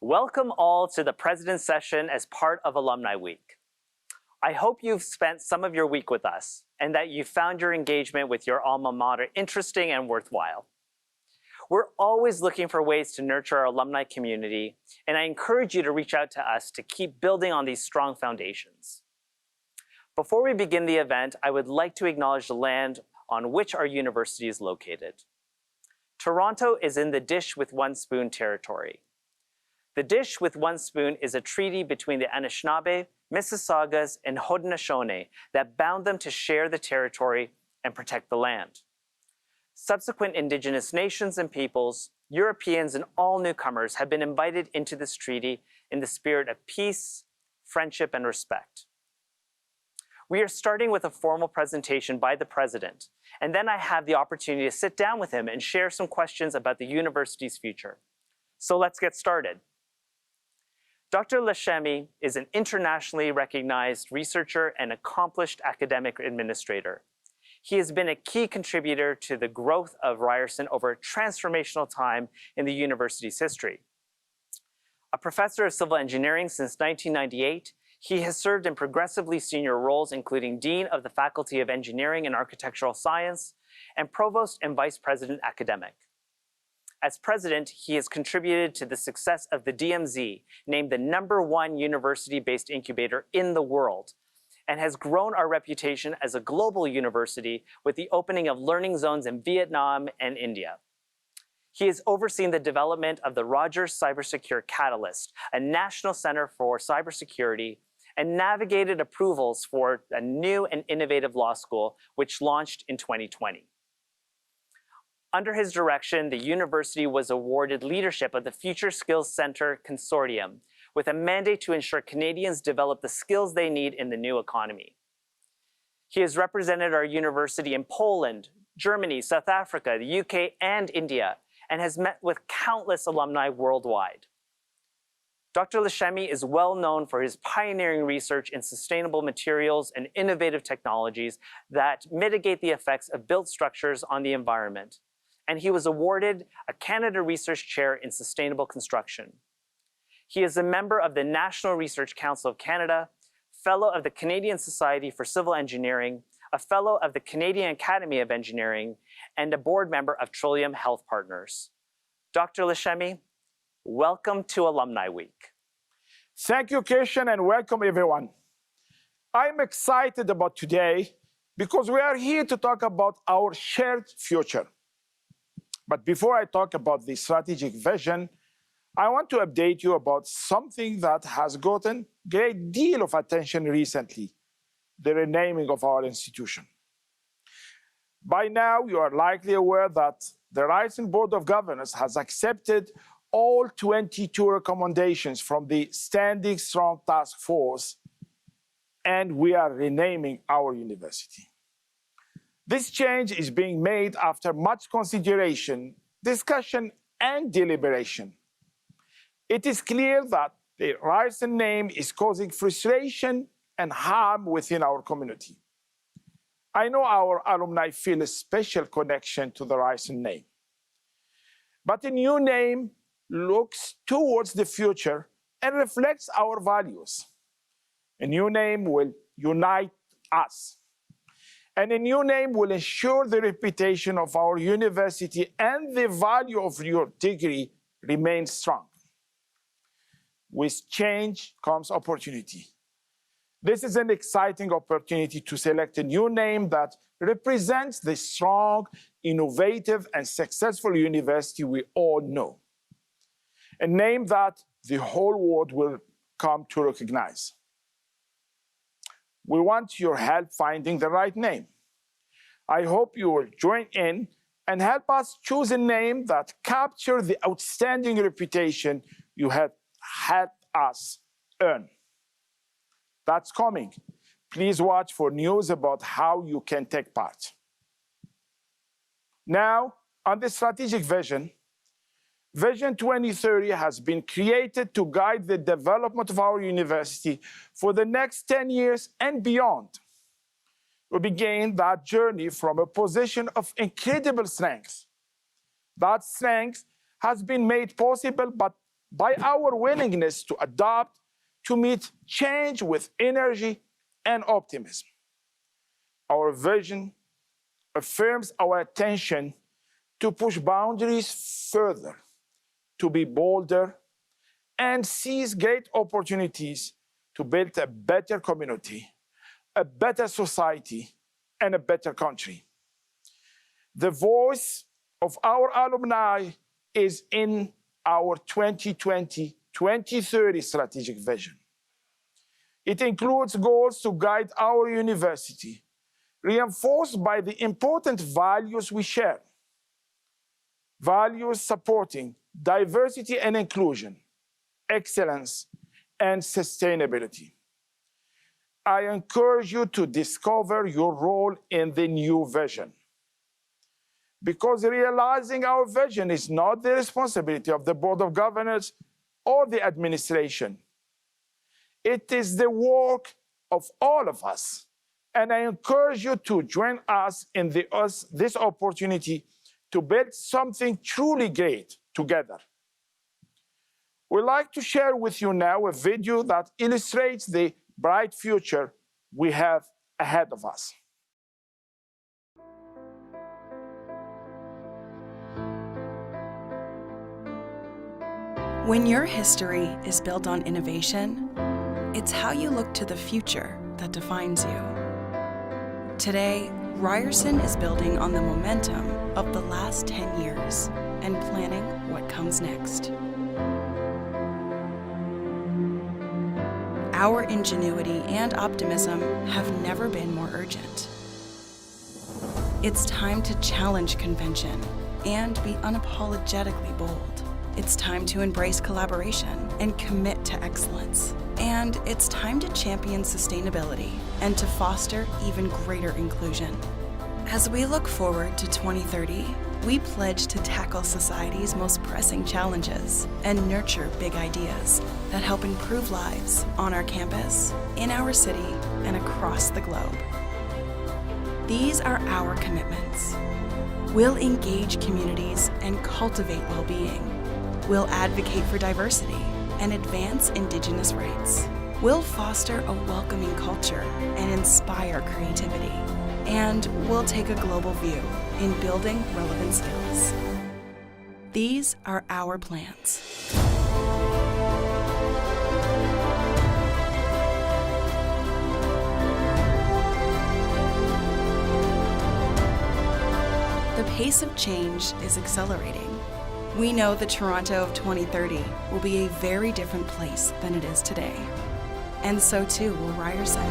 Welcome all to the President's Session as part of Alumni Week. I hope you've spent some of your week with us and that you found your engagement with your alma mater interesting and worthwhile. We're always looking for ways to nurture our alumni community, and I encourage you to reach out to us to keep building on these strong foundations. Before we begin the event, I would like to acknowledge the land on which our university is located. Toronto is in the Dish with One Spoon territory. The Dish with One Spoon is a treaty between the Anishinaabe, Mississaugas, and Haudenosaunee that bound them to share the territory and protect the land. Subsequent Indigenous nations and peoples, Europeans, and all newcomers have been invited into this treaty in the spirit of peace, friendship, and respect. We are starting with a formal presentation by the President, and then I have the opportunity to sit down with him and share some questions about the university's future. So let's get started. Dr. Lachemi is an internationally recognized researcher and accomplished academic administrator. He has been a key contributor to the growth of Ryerson over a transformational time in the university's history. A professor of civil engineering since 1998, he has served in progressively senior roles, including Dean of the Faculty of Engineering and Architectural Science and Provost and Vice President Academic. As president, he has contributed to the success of the DMZ, named the #1 university-based incubator in the world, and has grown our reputation as a global university with the opening of learning zones in Vietnam and India. He has overseen the development of the Rogers Cybersecure Catalyst, a national center for cybersecurity, and navigated approvals for a new and innovative law school, which launched in 2020. Under his direction, the university was awarded leadership of the Future Skills Center Consortium, with a mandate to ensure Canadians develop the skills they need in the new economy. He has represented our university in Poland, Germany, South Africa, the UK, and India, and has met with countless alumni worldwide. Dr. Lachemi is well known for his pioneering research in sustainable materials and innovative technologies that mitigate the effects of built structures on the environment, and he was awarded a Canada Research Chair in Sustainable Construction. He is a member of the National Research Council of Canada, Fellow of the Canadian Society for Civil Engineering, a Fellow of the Canadian Academy of Engineering, and a board member of Trillium Health Partners. Dr. Lachemi, welcome to Alumni Week. Thank you, Christian, and welcome everyone. I'm excited about today because we are here to talk about our shared future. But before I talk about the strategic vision, I want to update you about something that has gotten a great deal of attention recently, the renaming of our institution. By now, you are likely aware that the Ryerson Board of Governors has accepted all 22 recommendations from the Standing Strong Task Force, and we are renaming our university. This change is being made after much consideration, discussion, and deliberation. It is clear that the Ryerson name is causing frustration and harm within our community. I know our alumni feel a special connection to the Ryerson name. But a new name looks towards the future and reflects our values. A new name will unite us. And a new name will ensure the reputation of our university and the value of your degree remains strong. With change comes opportunity. This is an exciting opportunity to select a new name that represents the strong, innovative, and successful university we all know. A name that the whole world will come to recognize. We want your help finding the right name. I hope you will join in and help us choose a name that captures the outstanding reputation you have helped us earn. That's coming. Please watch for news about how you can take part. Now, on the strategic vision, Vision 2030 has been created to guide the development of our university for the next 10 years and beyond. We began that journey from a position of incredible strength. That strength has been made possible by our willingness to adapt, to meet change with energy and optimism. Our vision affirms our attention to push boundaries further, to be bolder, and seize great opportunities to build a better community, a better society, and a better country. The voice of our alumni is in our 2020-2030 strategic vision. It includes goals to guide our university, reinforced by the important values we share. Values supporting diversity and inclusion, excellence, and sustainability. I encourage you to discover your role in the new vision, because realizing our vision is not the responsibility of the Board of Governors or the administration. It is the work of all of us, and I encourage you to join us in this opportunity to build something truly great together. We'd like to share with you now a video that illustrates the bright future we have ahead of us. When your history is built on innovation, it's how you look to the future that defines you. Today, Ryerson is building on the momentum of the last 10 years and planning what comes next. Our ingenuity and optimism have never been more urgent. It's time to challenge convention and be unapologetically bold. It's time to embrace collaboration and commit to excellence. And it's time to champion sustainability and to foster even greater inclusion. As we look forward to 2030, we pledge to tackle society's most pressing challenges and nurture big ideas that help improve lives on our campus, in our city, and across the globe. These are our commitments. We'll engage communities and cultivate well-being. We'll advocate for diversity and advance Indigenous rights. We'll foster a welcoming culture and inspire creativity. And we'll take a global view in building relevant skills. These are our plans. The pace of change is accelerating. We know the Toronto of 2030 will be a very different place than it is today. And so too will Ryerson.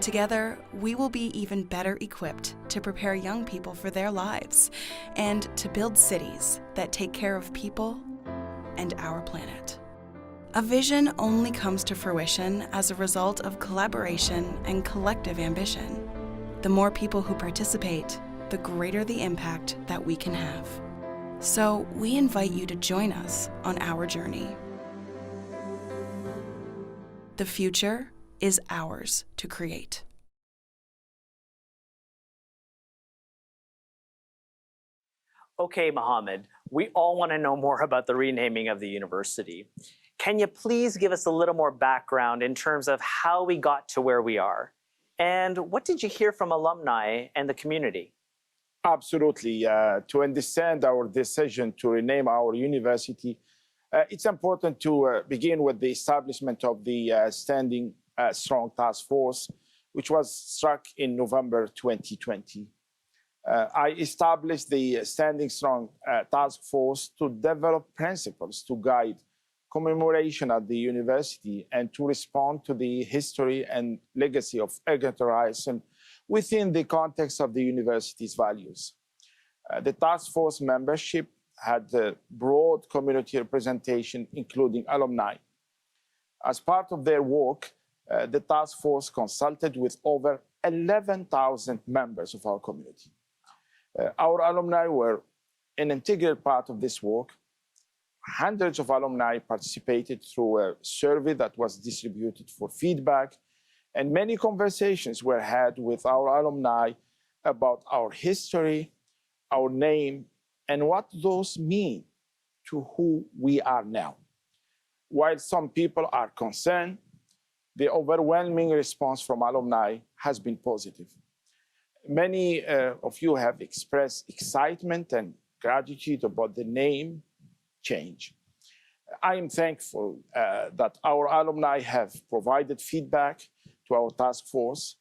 Together, we will be even better equipped to prepare young people for their lives and to build cities that take care of people and our planet. A vision only comes to fruition as a result of collaboration and collective ambition. The more people who participate, the greater the impact that we can have. So we invite you to join us on our journey. The future is ours to create. Okay, Mohamed, we all want to know more about the renaming of the university. Can you please give us a little more background in terms of how we got to where we are? And what did you hear from alumni and the community? Absolutely. To understand our decision to rename our university, it's important to begin with the establishment of the Standing Strong Task Force, which was struck in November 2020. I established the Standing Strong Task Force to develop principles to guide commemoration at the university and to respond to the history and legacy of Ryerson within the context of the university's values. The task force membership had broad community representation, including alumni. As part of their work, the task force consulted with over 11,000 members of our community. Our alumni were an integral part of this work. Hundreds of alumni participated through a survey that was distributed for feedback, and many conversations were had with our alumni about our history, our name, and what those mean to who we are now. While some people are concerned, the overwhelming response from alumni has been positive. Many of you have expressed excitement and gratitude about the name change. I am thankful that our alumni have provided feedback to our task force,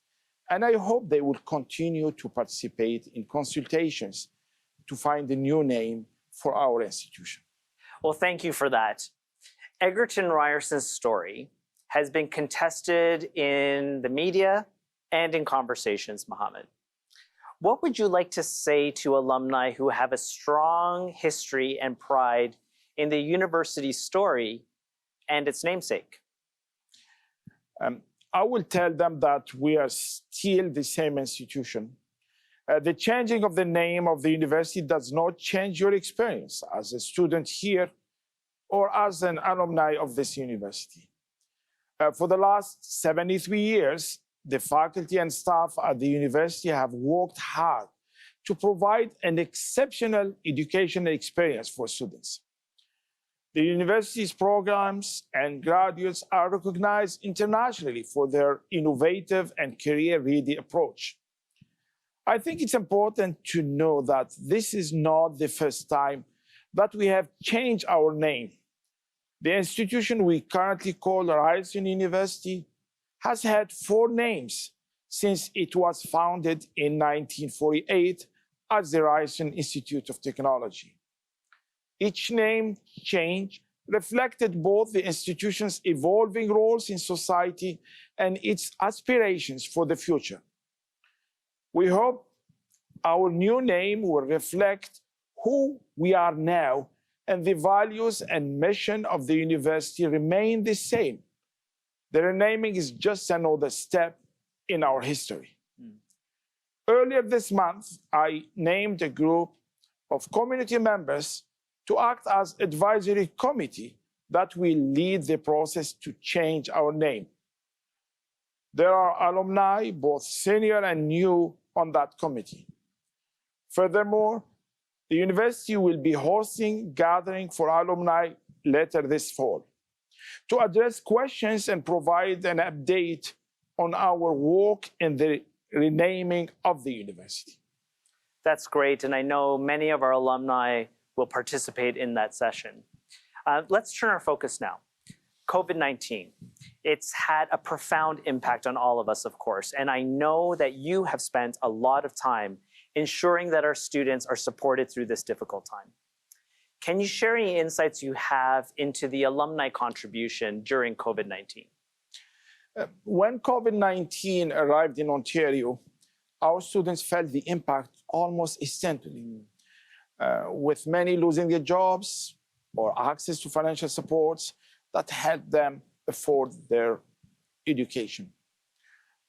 and I hope they will continue to participate in consultations to find a new name for our institution. Well, thank you for that. Egerton Ryerson's story has been contested in the media and in conversations, Mohamed. What would you like to say to alumni who have a strong history and pride in the university's story and its namesake? I will tell them that we are still the same institution. The changing of the name of the university does not change your experience as a student here or as an alumni of this university. For the last 73 years, the faculty and staff at the university have worked hard to provide an exceptional educational experience for students. The university's programs and graduates are recognized internationally for their innovative and career-ready approach. I think it's important to know that this is not the first time that we have changed our name. The institution we currently call Ryerson University has had 4 names since it was founded in 1948 as the Ryerson Institute of Technology. Each name change reflected both the institution's evolving roles in society and its aspirations for the future. We hope our new name will reflect who we are now, and the values and mission of the university remain the same. The renaming is just another step in our history. Earlier this month, I named a group of community members to act as advisory committee that will lead the process to change our name. There are alumni, both senior and new, on that committee. Furthermore, the university will be hosting gathering for alumni later this fall to address questions and provide an update on our work in the renaming of the university. That's great, and I know many of our alumni will participate in that session. Let's turn our focus now. COVID-19. It's had a profound impact on all of us, of course, and I know that you have spent a lot of time ensuring that our students are supported through this difficult time. Can you share any insights you have into the alumni contribution during COVID-19? When COVID-19 arrived in Ontario, our students felt the impact almost instantly. With many losing their jobs or access to financial supports that helped them afford their education.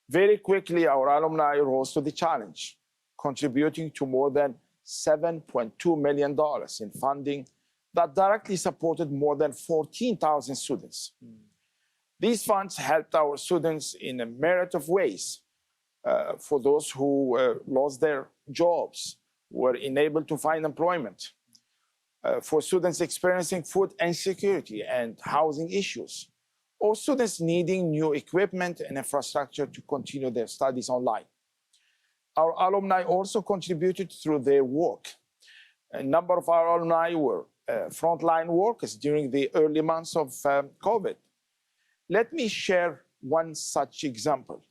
Very quickly, our alumni rose to the challenge, contributing to more than $7.2 million in funding that directly supported more than 14,000 students. These funds helped our students in a myriad of ways. For those who lost their jobs, were enabled to find employment. For students experiencing food insecurity and housing issues, or students needing new equipment and infrastructure to continue their studies online. Our alumni also contributed through their work. A number of our alumni were frontline workers during the early months of COVID. Let me share one such example.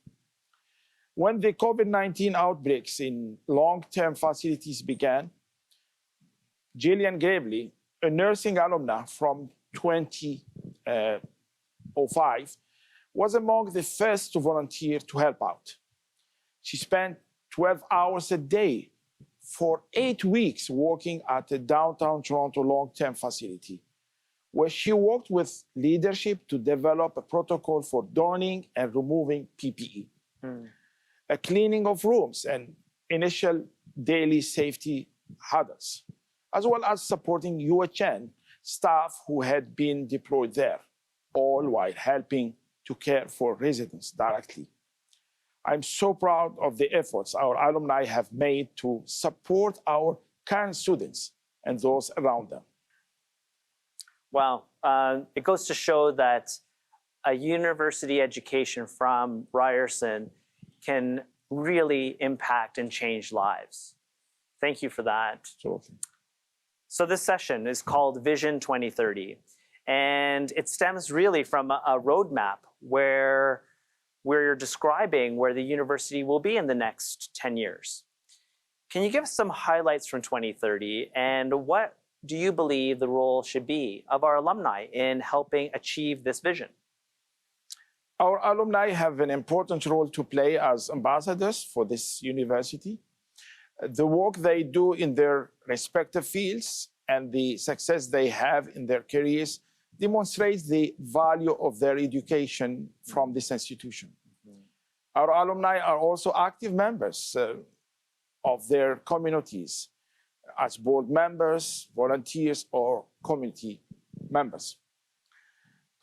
When the COVID-19 outbreaks in long-term facilities began, Jillian Gravely, a nursing alumna from 2005, was among the first to volunteer to help out. She spent 12 hours a day for 8 weeks working at a downtown Toronto long-term facility, where she worked with leadership to develop a protocol for donning and removing PPE. A cleaning of rooms and initial daily safety huddles, as well as supporting UHN staff who had been deployed there, all while helping to care for residents directly. I'm so proud of the efforts our alumni have made to support our current students and those around them. Wow. It goes to show that a university education from Ryerson can really impact and change lives. Thank you for that. Absolutely. So this session is called Vision 2030, and it stems really from a roadmap where we're describing where the university will be in the next 10 years. Can you give us some highlights from 2030, and what do you believe the role should be of our alumni in helping achieve this vision? Our alumni have an important role to play as ambassadors for this university. The work they do in their respective fields and the success they have in their careers demonstrates the value of their education from this institution. Our alumni are also active members of their communities as board members, volunteers, or community members.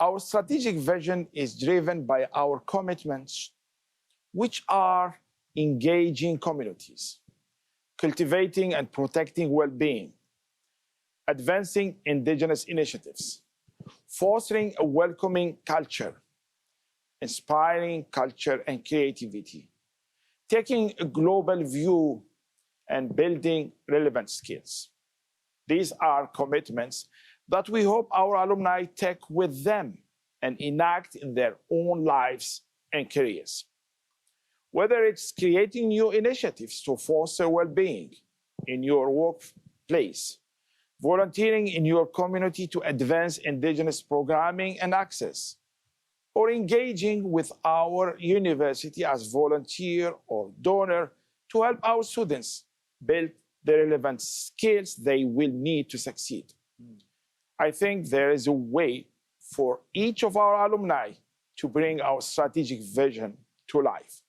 Our strategic vision is driven by our commitments, which are engaging communities, cultivating and protecting well-being, advancing indigenous initiatives, fostering a welcoming culture, inspiring culture and creativity, taking a global view, and building relevant skills. These are commitments that we hope our alumni take with them and enact in their own lives and careers. Whether it's creating new initiatives to foster well-being in your workplace, volunteering in your community to advance indigenous programming and access, or engaging with our university as volunteer or donor to help our students build the relevant skills they will need to succeed. I think there is a way for each of our alumni to bring our strategic vision to life.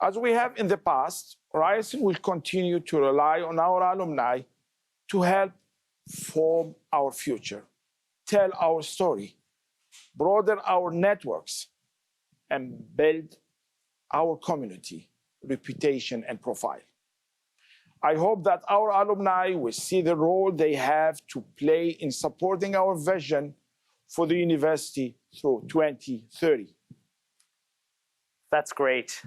As we have in the past, Ryerson will continue to rely on our alumni to help form our future, tell our story, broaden our networks, and build our community, reputation, and profile. I hope that our alumni will see the role they have to play in supporting our vision for the university through 2030. That's great.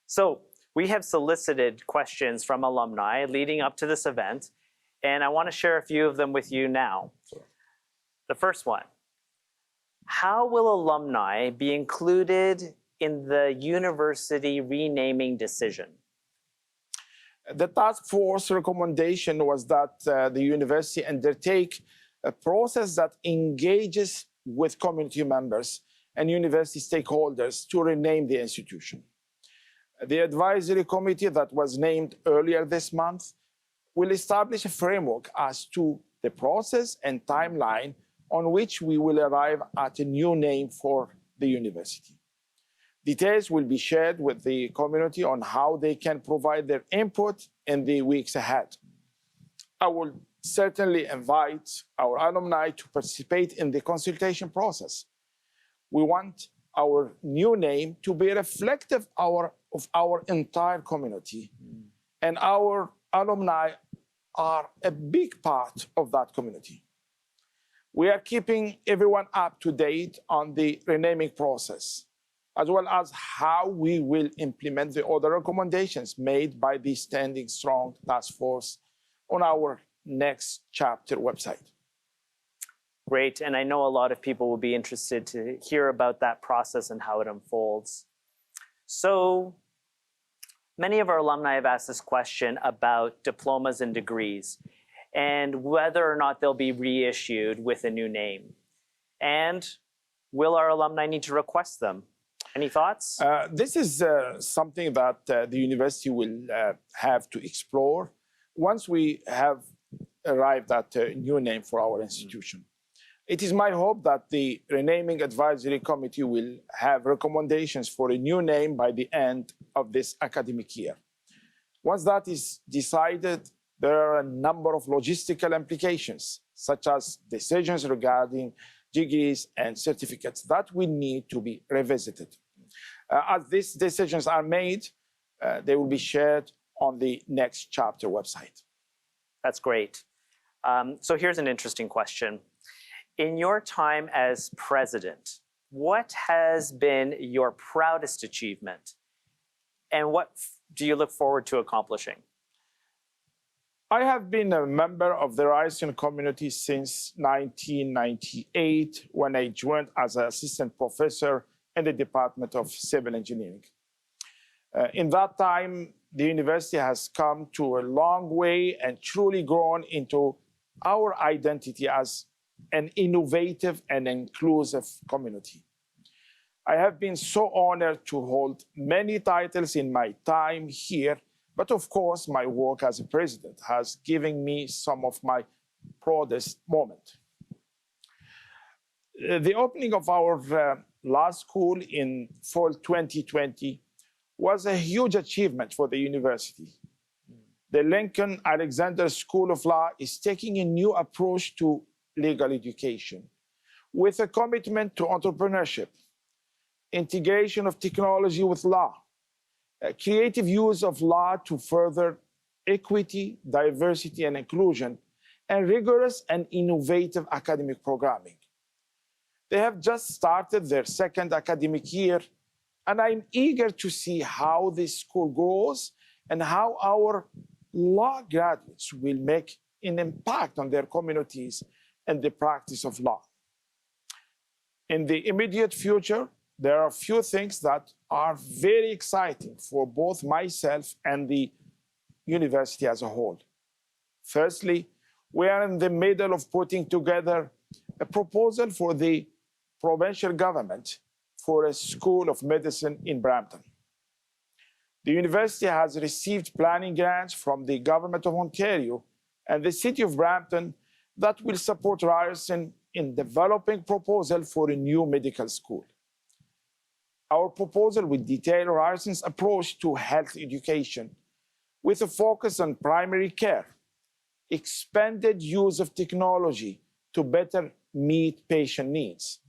So we have solicited questions from alumni leading up to this event, and I want to share a few of them with you now. Sure. The first one, how will alumni be included in the university renaming decision? The task force recommendation was that the university undertake a process that engages with community members and university stakeholders to rename the institution. The advisory committee that was named earlier this month will establish a framework as to the process and timeline on which we will arrive at a new name for the university. Details will be shared with the community on how they can provide their input in the weeks ahead. I will certainly invite our alumni to participate in the consultation process. We want our new name to be reflective of our entire community, and our alumni are a big part of that community. We are keeping everyone up to date on the renaming process, as well as how we will implement the other recommendations made by the Standing Strong Task Force on our Next Chapter website. Great, and I know a lot of people will be interested to hear about that process and how it unfolds. So many of our alumni have asked this question about diplomas and degrees and whether or not they'll be reissued with a new name. And will our alumni need to request them? Any thoughts? This is something that the university will have to explore once we have arrived at a new name for our institution. It is my hope that the renaming advisory committee will have recommendations for a new name by the end of this academic year. Once that is decided, there are a number of logistical implications, such as decisions regarding degrees and certificates that will need to be revisited. As these decisions are made, they will be shared on the Next Chapter website. That's great. So here's an interesting question. In your time as president, what has been your proudest achievement? And what do you look forward to accomplishing? I have been a member of the Ryerson community since 1998 when I joined as an assistant professor in the Department of Civil Engineering. In that time, the university has come to a long way and truly grown into our identity as an innovative and inclusive community. I have been so honored to hold many titles in my time here, but of course, my work as a president has given me some of my proudest moments. The opening of our last school in fall 2020 was a huge achievement for the university. The Lincoln Alexander School of Law is taking a new approach to legal education with a commitment to entrepreneurship, integration of technology with law, creative use of law to further equity, diversity, and inclusion, and rigorous and innovative academic programming. They have just started their second academic year, and I'm eager to see how this school grows and how our law graduates will make an impact on their communities and the practice of law. In the immediate future, there are a few things that are very exciting for both myself and the university as a whole. Firstly, we are in the middle of putting together a proposal for the provincial government for a School of Medicine in Brampton. The university has received planning grants from the Government of Ontario and the City of Brampton that will support Ryerson in developing a proposal for a new medical school. Our proposal will detail Ryerson's approach to health education with a focus on primary care, expanded use of technology to better meet patient needs,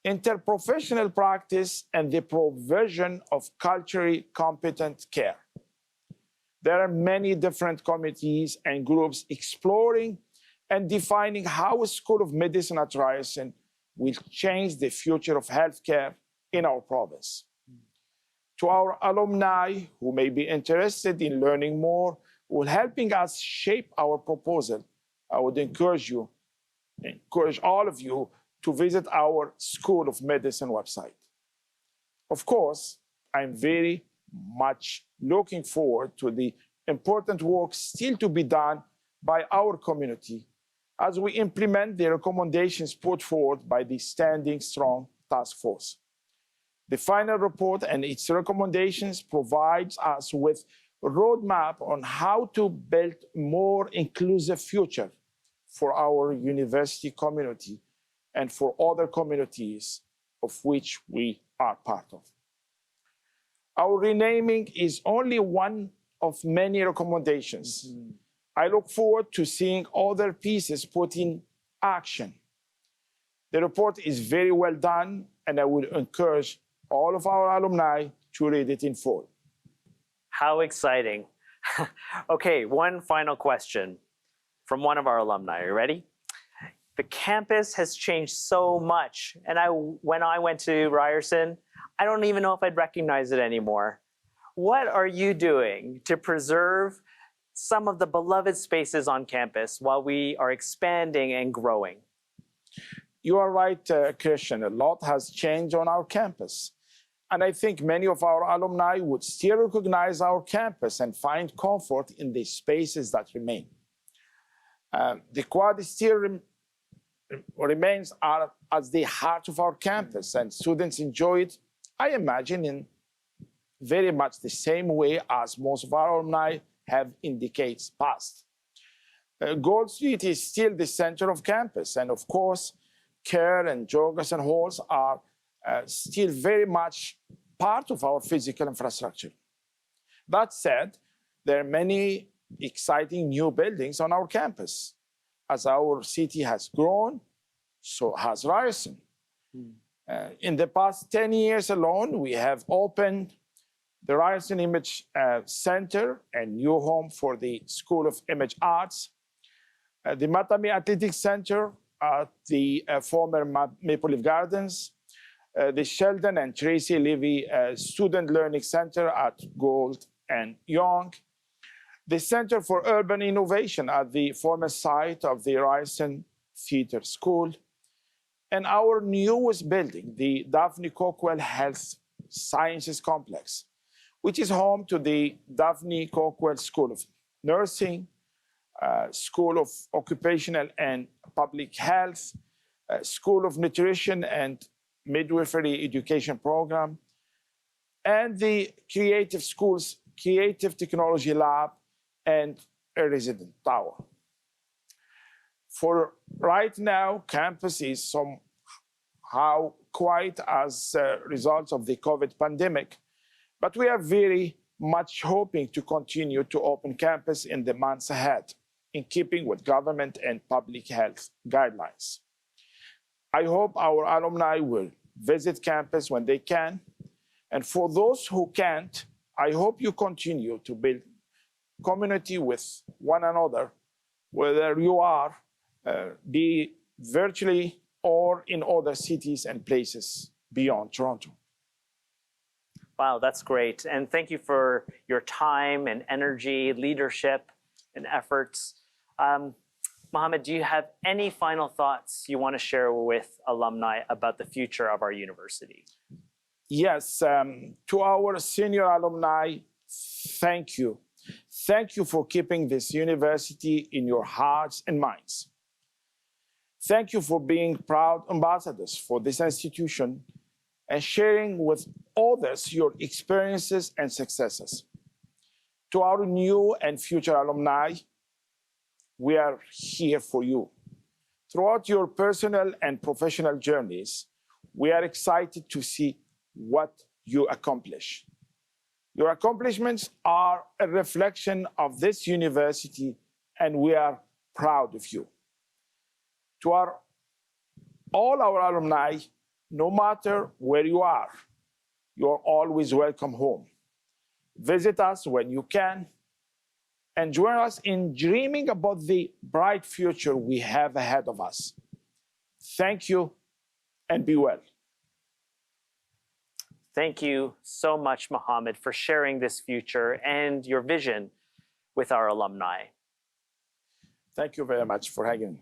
interprofessional practice, and the provision of culturally competent care. There are many different committees and groups exploring and defining how a School of Medicine at Ryerson will change the future of healthcare in our province. To our alumni who may be interested in learning more or helping us shape our proposal, I would encourage all of you to visit our School of Medicine website. Of course, I'm very much looking forward to the important work still to be done by our community as we implement the recommendations put forward by the Standing Strong Task Force. The final report and its recommendations provides us with a roadmap on how to build a more inclusive future for our university community and for other communities of which we are part of. Our renaming is only one of many recommendations. I look forward to seeing other pieces put in action. The report is very well done, and I would encourage all of our alumni to read it in full. How exciting. Okay, one final question from one of our alumni. Are you ready? The campus has changed so much, and when I went to Ryerson, I don't even know if I'd recognize it anymore. What are you doing to preserve some of the beloved spaces on campus while we are expanding and growing? You are right, Christian. A lot has changed on our campus. And I think many of our alumni would still recognize our campus and find comfort in the spaces that remain. The quad still remains at the heart of our campus, and students enjoy it, I imagine, in very much the same way as most of our alumni have in decades past. Gold Street is still the center of campus, and of course, Kerr and Jorgensen halls are still very much part of our physical infrastructure. That said, there are many exciting new buildings on our campus. As our city has grown, so has Ryerson. In the past 10 years alone, we have opened the Ryerson Image Center, a new home for the School of Image Arts, the Matami Athletics Center at the former Maple Leaf Gardens, the Sheldon and Tracy Levy Student Learning Center at Gould and Young, the Center for Urban Innovation at the former site of the Ryerson Theater School, and our newest building, the Daphne Cockwell Health Sciences Complex, which is home to the Daphne Cockwell School of Nursing, School of Occupational and Public Health, School of Nutrition and Midwifery Education Program, and the Creative Schools Creative Technology Lab and a resident tower. For right now, campus is somehow quiet as a result of the COVID pandemic, but we are very much hoping to continue to open campus in the months ahead, in keeping with government and public health guidelines. I hope our alumni will visit campus when they can, and for those who can't, I hope you continue to build community with one another, whether you are be virtually or in other cities and places beyond Toronto. Wow, that's great. And thank you for your time and energy, leadership, and efforts. Mohamed, do you have any final thoughts you want to share with alumni about the future of our university? Yes, to our senior alumni, thank you. Thank you for keeping this university in your hearts and minds. Thank you for being proud ambassadors for this institution and sharing with others your experiences and successes. To our new and future alumni, we are here for you. Throughout your personal and professional journeys, we are excited to see what you accomplish. Your accomplishments are a reflection of this university, and we are proud of you. To all our alumni, no matter where you are, you're always welcome home. Visit us when you can, and join us in dreaming about the bright future we have ahead of us. Thank you, and be well. Thank you so much, Mohamed, for sharing this future and your vision with our alumni. Thank you very much for having me.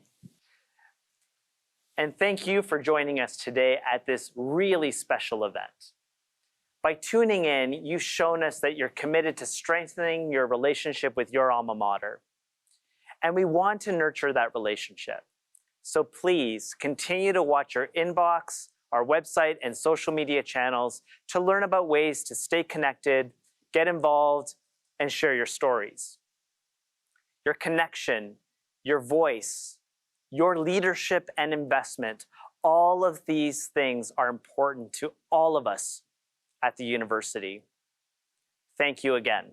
And thank you for joining us today at this really special event. By tuning in, you've shown us that you're committed to strengthening your relationship with your alma mater. And we want to nurture that relationship. So please continue to watch your inbox, our website, and social media channels to learn about ways to stay connected, get involved, and share your stories. Your connection, your voice, your leadership and investment, all of these things are important to all of us at the university. Thank you again.